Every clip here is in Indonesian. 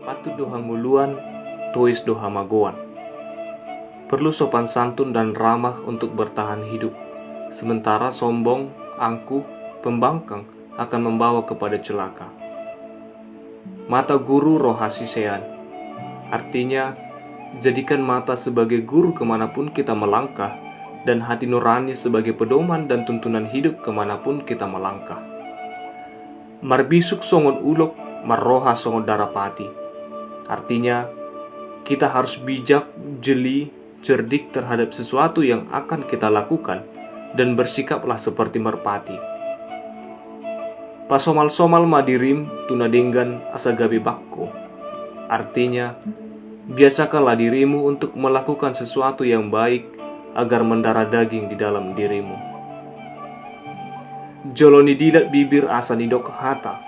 Patut doha nguluan, tois doha magoan. Perlu sopan santun dan ramah untuk bertahan hidup. Sementara sombong, angkuh, pembangkang akan membawa kepada celaka. Mata guru roh hasisean. Artinya, jadikan mata sebagai guru kemanapun kita melangkah, dan hati nurani sebagai pedoman dan tuntunan hidup kemanapun kita melangkah. Marbisuk songon ulok, marroha songon darapati. Artinya, kita harus bijak, jeli, cerdik terhadap sesuatu yang akan kita lakukan, dan bersikaplah seperti merpati. Pasomal-somal madirim tunadenggan asagabi bakko. Artinya, biasakanlah dirimu untuk melakukan sesuatu yang baik agar mendarah daging di dalam dirimu. Joloni dilat bibir asa nidok hata.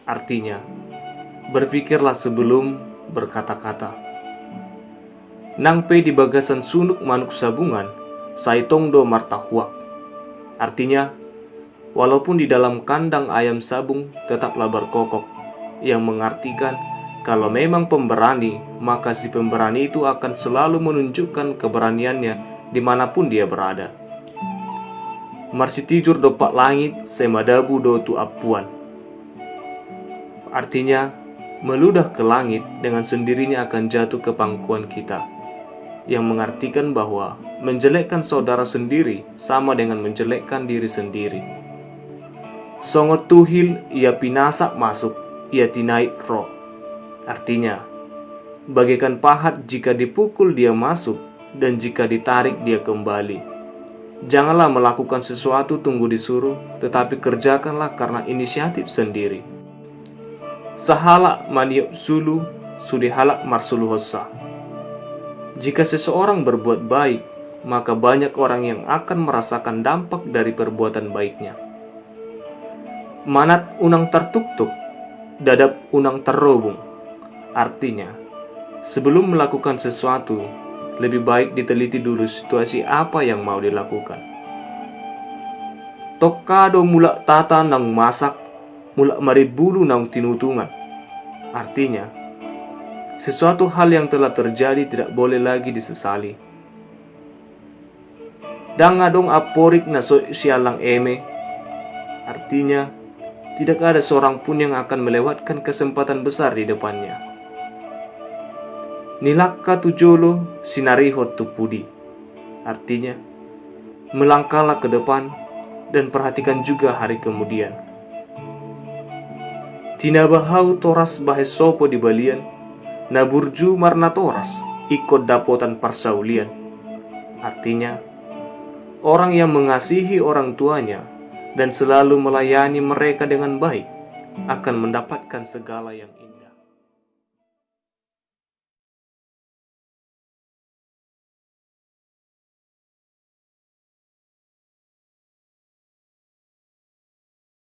Artinya, berpikirlah sebelum berkata-kata. Nangpe di bagasan sunuk manuk sabungan, saitong do martahuak. Artinya, walaupun di dalam kandang ayam sabung tetaplah berkokok, yang mengartikan kalau memang pemberani, maka si pemberani itu akan selalu menunjukkan keberaniannya dimanapun dia berada. Marsitijur dopak langit, semadabu do tu apuan. Artinya, meludah ke langit dengan sendirinya akan jatuh ke pangkuan kita, yang mengartikan bahwa menjelekkan saudara sendiri sama dengan menjelekkan diri sendiri. Songot tuhil ia pinasak masuk, ia tinaik roh. Artinya, bagaikan pahat jika dipukul dia masuk, dan jika ditarik dia kembali. Janganlah melakukan sesuatu tunggu disuruh, tetapi kerjakanlah karena inisiatif sendiri. Sahalak maniok sulu, sudihalak marsulu hossa. Jika seseorang berbuat baik, maka banyak orang yang akan merasakan dampak dari perbuatan baiknya. Manat unang tertuktuk, dadap unang terrobung. Artinya, sebelum melakukan sesuatu, lebih baik diteliti dulu situasi apa yang mau dilakukan. Tokkado mulak tata nang masak, mulak maribulu nang tinutungan. Artinya, sesuatu hal yang telah terjadi tidak boleh lagi disesali. Dangadong aporik na sialang eme. Artinya, tidak ada seorang pun yang akan melewatkan kesempatan besar di depannya. Nilakka tujolo sinariho tupudi. Artinya, melangkahlah ke depan dan perhatikan juga hari kemudian. Tinabahau toras bahes sopo di balian, naburju marna toras ikut dapotan parsaulian. Artinya, orang yang mengasihi orang tuanya dan selalu melayani mereka dengan baik akan mendapatkan segala yang indah.